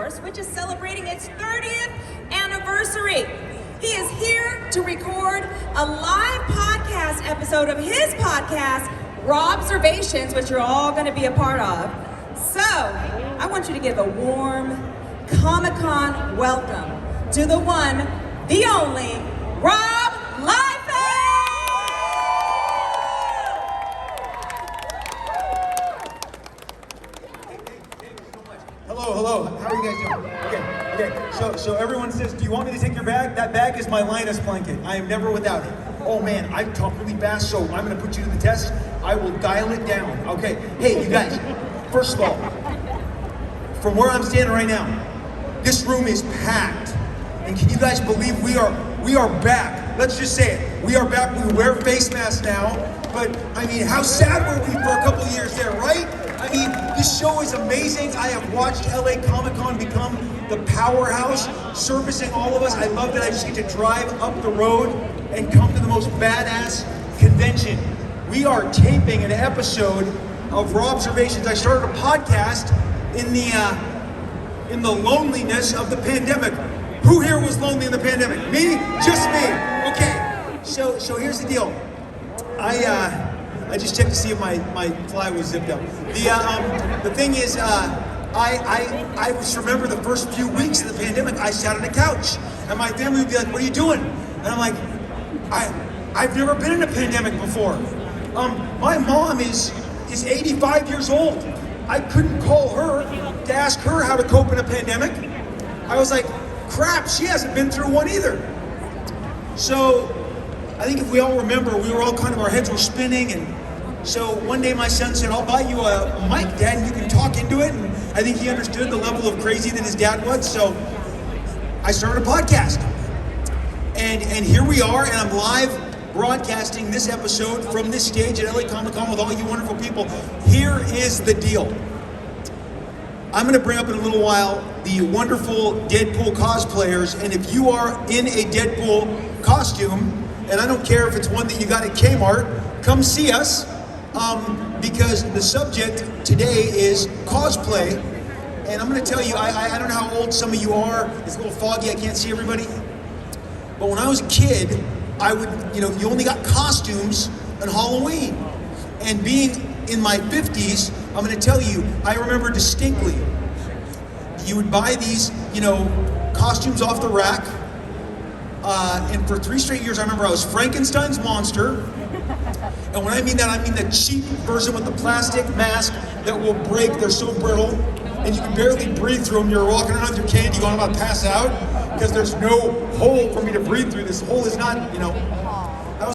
course, which is celebrating its 30th anniversary. He is here to record a live podcast episode of his podcast, Robservations, which you're all going to be a part of. So, I want you to give a warm Comic-Con welcome to the one, the only, Rob Liefeld! Hello. How are you guys doing? Okay. So everyone says, do you want me to take your bag? That bag is my Linus blanket. I am never without it. Oh man, I talk really fast, so I'm gonna put you to the test. I will dial it down. Okay. Hey, you guys. First of all, from where I'm standing right now, this room is packed. And can you guys believe we are back? Let's just say it. We are back. We wear face masks now. But I mean, how sad were we for a couple of years there, right? I mean, this show is amazing. I have watched LA Comic-Con become the powerhouse, servicing all of us. I love that I just get to drive up the road and come to the most badass convention. We are taping an episode of Robservations. I started a podcast in the loneliness of the pandemic. Who here was lonely in the pandemic? Me? Just me. Okay. So here's the deal. I just checked to see if my fly was zipped up. The thing is, I just remember the first few weeks of the pandemic, I sat on a couch, and my family would be like, "What are you doing?" And I'm like, I've never been in a pandemic before. My mom is 85 years old. I couldn't call her to ask her how to cope in a pandemic. I was like, crap, she hasn't been through one either. So I think if we all remember, we were all kind of, our heads were spinning, and so one day my son said, "I'll buy you a mic, Dad, and you can talk into it." And I think he understood the level of crazy that his dad was, so I started a podcast. And here we are, and I'm live broadcasting this episode from this stage at LA Comic-Con with all you wonderful people. Here is the deal. I'm going to bring up in a little while the wonderful Deadpool cosplayers, and if you are in a Deadpool costume, and I don't care if it's one that you got at Kmart, come see us, because the subject today is cosplay. And I'm going to tell you, I don't know how old some of you are. It's a little foggy, I can't see everybody. But when I was a kid, I would, you only got costumes on Halloween. And being in my 50s, I'm going to tell you, I remember distinctly, you would buy these, costumes off the rack. And for 3 straight years, I remember I was Frankenstein's monster. And when I mean that, I mean the cheap version with the plastic mask that will break. They're so brittle, and you can barely breathe through them. You're walking around with your candy going, "I'm about to pass out," because there's no hole for me to breathe through. This hole is not,